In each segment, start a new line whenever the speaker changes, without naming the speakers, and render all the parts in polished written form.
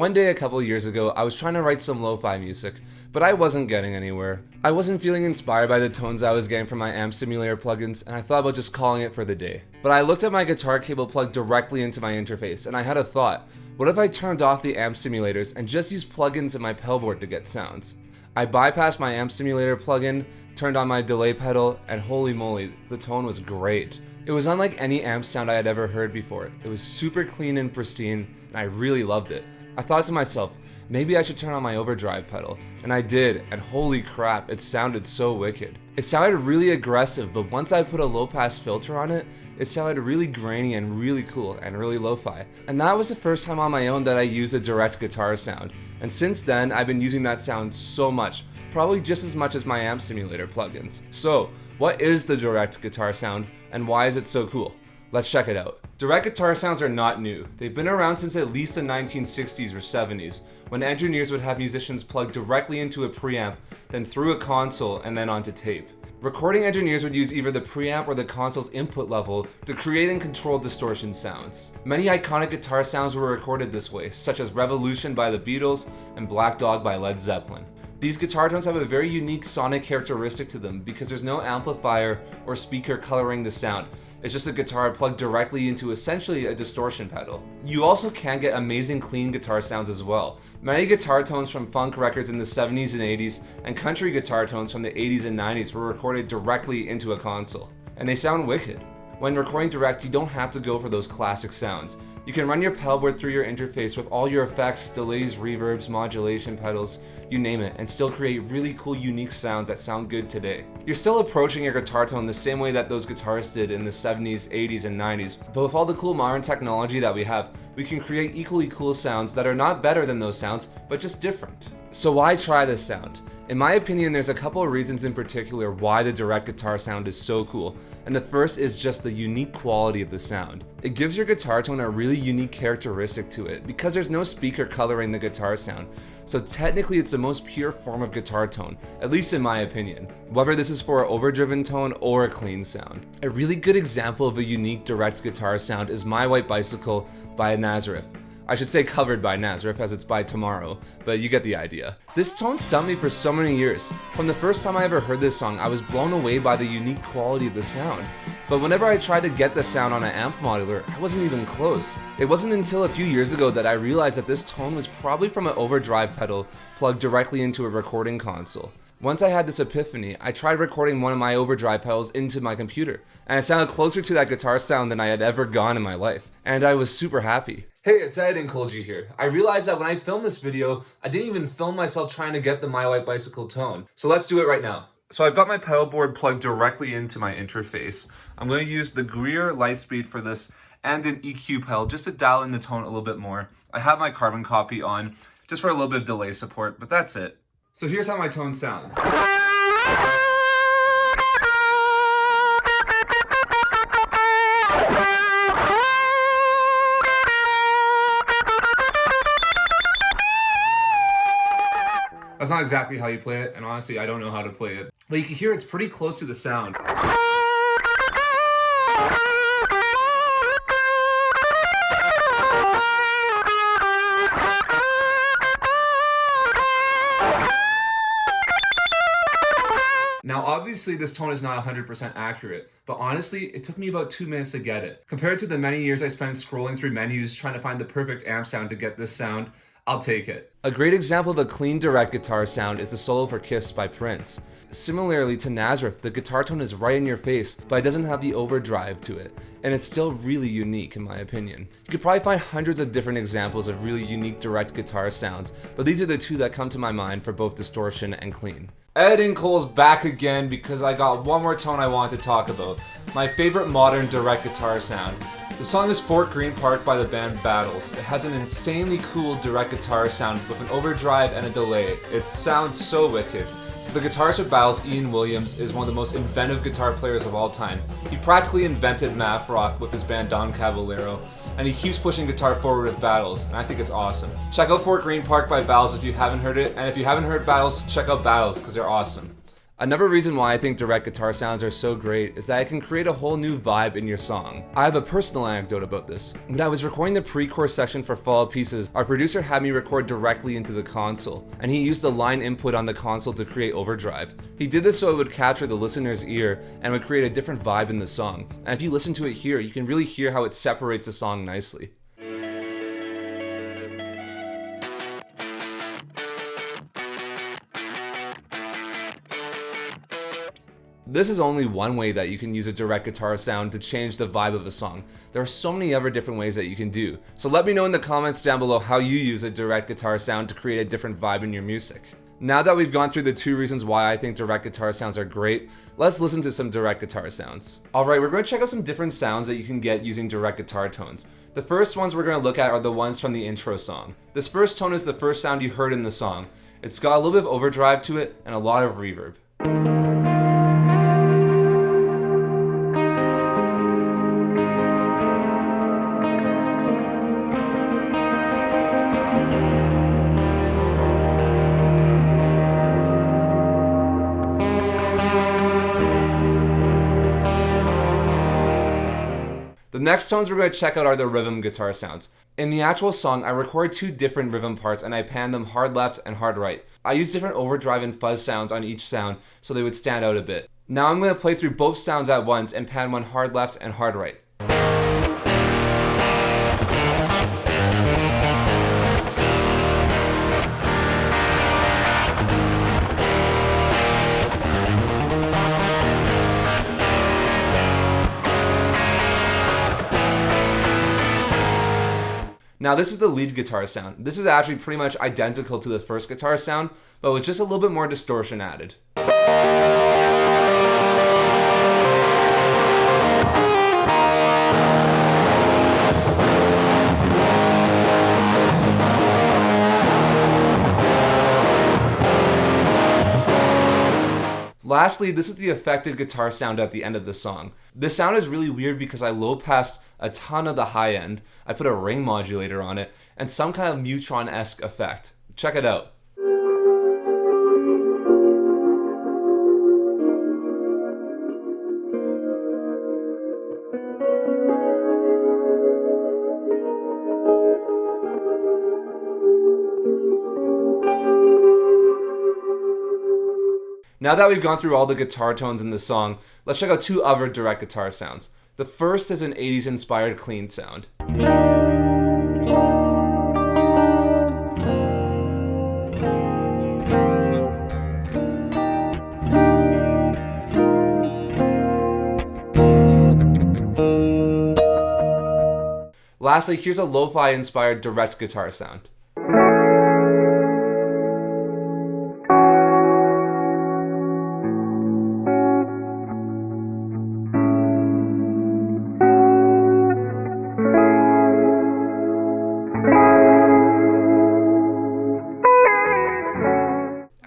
One day a couple years ago, I was trying to write some lo-fi music, but I wasn't getting anywhere. I wasn't feeling inspired by the tones I was getting from my amp simulator plugins, and I thought about just calling it for the day. But I looked at my guitar cable plugged directly into my interface, and I had a thought. What if I turned off the amp simulators and just used plugins in my pedal board to get sounds? I bypassed my amp simulator plugin, turned on my delay pedal, and holy moly, the tone was great. It was unlike any amp sound I had ever heard before. It was super clean and pristine, and I really loved it. I thought to myself, maybe I should turn on my overdrive pedal, and I did, and holy crap, it sounded so wicked. It sounded really aggressive, but once I put a low-pass filter on it, it sounded really grainy and really cool and really lo-fi. And that was the first time on my own that I used a direct guitar sound. And since then, I've been using that sound so much, probably just as much as my amp simulator plugins. So, what is the direct guitar sound, and why is it so cool? Let's check it out. Direct guitar sounds are not new. They've been around since at least the 1960s or 70s, when engineers would have musicians plug directly into a preamp, then through a console, and then onto tape. Recording engineers would use either the preamp or the console's input level to create and control distortion sounds. Many iconic guitar sounds were recorded this way, such as Revolution by the Beatles and Black Dog by Led Zeppelin. These guitar tones have a very unique sonic characteristic to them because there's no amplifier or speaker coloring the sound. It's just a guitar plugged directly into essentially a distortion pedal. You also can get amazing clean guitar sounds as well. Many guitar tones from funk records in the 70s and 80s and country guitar tones from the 80s and 90s were recorded directly into a console. And they sound wicked. When recording direct, you don't have to go for those classic sounds. You can run your pedal board through your interface with all your effects, delays, reverbs, modulation pedals, you name it, and still create really cool, unique sounds that sound good today. You're still approaching your guitar tone the same way that those guitarists did in the 70s, 80s, and 90s, but with all the cool modern technology that we have, we can create equally cool sounds that are not better than those sounds, but just different. So why try this sound? In my opinion, there's a couple of reasons in particular why the direct guitar sound is so cool, and the first is just the unique quality of the sound. It gives your guitar tone a really unique characteristic to it because there's no speaker coloring the guitar sound, so technically it's the most pure form of guitar tone, at least in my opinion, whether this is for an overdriven tone or a clean sound. A really good example of a unique direct guitar sound is My White Bicycle by Nazareth. I should say covered by Nazareth as it's by Tomorrow, but you get the idea. This tone stumped me for so many years. From the first time I ever heard this song, I was blown away by the unique quality of the sound. But whenever I tried to get the sound on an amp modular, I wasn't even close. It wasn't until a few years ago that I realized that this tone was probably from an overdrive pedal plugged directly into a recording console. Once I had this epiphany, I tried recording one of my overdrive pedals into my computer, and it sounded closer to that guitar sound than I had ever gone in my life, and I was super happy. Hey, it's Ed and Kolji here. I realized that when I filmed this video, I didn't even film myself trying to get the My White Bicycle tone. So let's do it right now. So I've got my pedal board plugged directly into my interface. I'm going to use the Greer Lightspeed for this and an EQ pedal just to dial in the tone a little bit more. I have my carbon copy on just for a little bit of delay support, but that's it. So here's how my tone sounds. That's not exactly how you play it, and honestly, I don't know how to play it. But you can hear it's pretty close to the sound. Now obviously this tone is not 100% accurate, but honestly it took me about 2 minutes to get it. Compared to the many years I spent scrolling through menus trying to find the perfect amp sound to get this sound, I'll take it. A great example of a clean direct guitar sound is the solo for Kiss by Prince. Similarly to Nazareth, the guitar tone is right in your face, but it doesn't have the overdrive to it, and it's still really unique in my opinion. You could probably find hundreds of different examples of really unique direct guitar sounds, but these are the two that come to my mind for both distortion and clean. Ed and Cole's back again because I got one more tone I wanted to talk about. My favorite modern direct guitar sound. The song is Fort Greene Park by the band Battles. It has an insanely cool direct guitar sound with an overdrive and a delay. It sounds so wicked. The guitarist with Battles, Ian Williams, is one of the most inventive guitar players of all time. He practically invented math rock with his band Don Caballero, and he keeps pushing guitar forward with Battles, and I think it's awesome. Check out Fort Greene Park by Battles if you haven't heard it, and if you haven't heard Battles, check out Battles because they're awesome. Another reason why I think direct guitar sounds are so great is that it can create a whole new vibe in your song. I have a personal anecdote about this. When I was recording the pre-chorus section for Fall Out Pieces, our producer had me record directly into the console, and he used the line input on the console to create overdrive. He did this so it would capture the listener's ear and would create a different vibe in the song. And if you listen to it here, you can really hear how it separates the song nicely. This is only one way that you can use a direct guitar sound to change the vibe of a song. There are so many other different ways that you can do. So let me know in the comments down below how you use a direct guitar sound to create a different vibe in your music. Now that we've gone through the 2 reasons why I think direct guitar sounds are great, let's listen to some direct guitar sounds. Alright, we're going to check out some different sounds that you can get using direct guitar tones. The first ones we're going to look at are the ones from the intro song. This first tone is the first sound you heard in the song. It's got a little bit of overdrive to it and a lot of reverb. The next tones we're going to check out are the rhythm guitar sounds. In the actual song, I recorded 2 different rhythm parts and I panned them hard left and hard right. I used different overdrive and fuzz sounds on each sound so they would stand out a bit. Now I'm going to play through both sounds at once and pan one hard left and hard right. Now this is the lead guitar sound. This is actually pretty much identical to the first guitar sound, but with just a little bit more distortion added. Lastly, this is the affected guitar sound at the end of the song. This sound is really weird because I low passed a ton of the high end, I put a ring modulator on it, and some kind of Mutron-esque effect. Check it out. Now that we've gone through all the guitar tones in the song, let's check out 2 other direct guitar sounds. The first is an 80s inspired clean sound. Lastly, here's a lo-fi inspired direct guitar sound.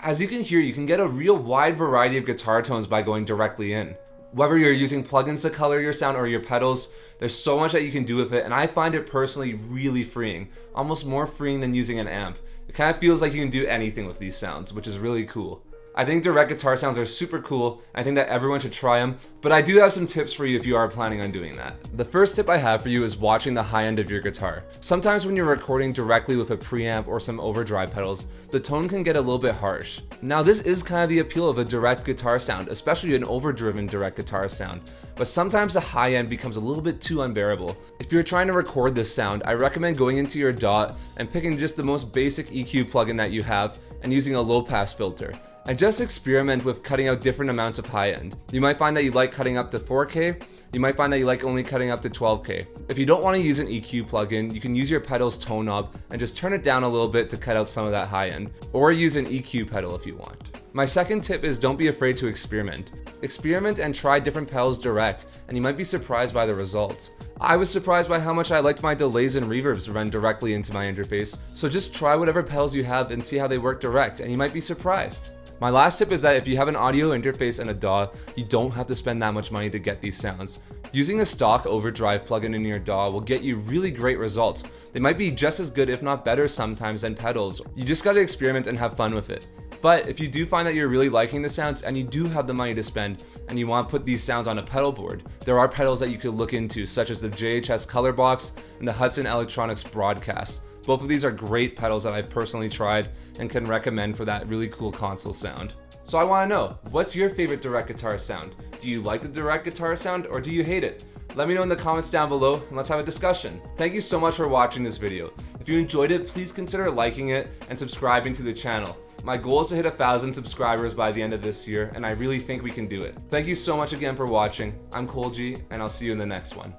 As you can hear, you can get a real wide variety of guitar tones by going directly in. Whether you're using plugins to color your sound or your pedals, there's so much that you can do with it, and I find it personally really freeing. Almost more freeing than using an amp. It kind of feels like you can do anything with these sounds, which is really cool. I think direct guitar sounds are super cool. I think that everyone should try them, but I do have some tips for you if you are planning on doing that. The first tip I have for you is watching the high end of your guitar. Sometimes when you're recording directly with a preamp or some overdrive pedals, the tone can get a little bit harsh. Now this is kind of the appeal of a direct guitar sound, especially an overdriven direct guitar sound, but sometimes the high end becomes a little bit too unbearable. If you're trying to record this sound, I recommend going into your DAW and picking just the most basic EQ plugin that you have and using a low pass filter. And just experiment with cutting out different amounts of high end. You might find that you like cutting up to 4K, you might find that you like only cutting up to 12K. If you don't want to use an EQ plugin, you can use your pedal's tone knob and just turn it down a little bit to cut out some of that high end, or use an EQ pedal if you want. My second tip is don't be afraid to experiment. Experiment and try different pedals direct, and you might be surprised by the results. I was surprised by how much I liked my delays and reverbs run directly into my interface, so just try whatever pedals you have and see how they work direct, and you might be surprised. My last tip is that if you have an audio interface and a DAW, you don't have to spend that much money to get these sounds. Using a stock overdrive plugin in your DAW will get you really great results. They might be just as good if not better sometimes than pedals. You just gotta experiment and have fun with it. But if you do find that you're really liking the sounds and you do have the money to spend and you want to put these sounds on a pedal board, there are pedals that you could look into, such as the JHS Color Box and the Hudson Electronics Broadcast. Both of these are great pedals that I've personally tried and can recommend for that really cool console sound. So I want to know, what's your favorite direct guitar sound? Do you like the direct guitar sound or do you hate it? Let me know in the comments down below and let's have a discussion. Thank you so much for watching this video. If you enjoyed it, please consider liking it and subscribing to the channel. My goal is to hit 1,000 subscribers by the end of this year, and I really think we can do it. Thank you so much again for watching. I'm Cole G, and I'll see you in the next one.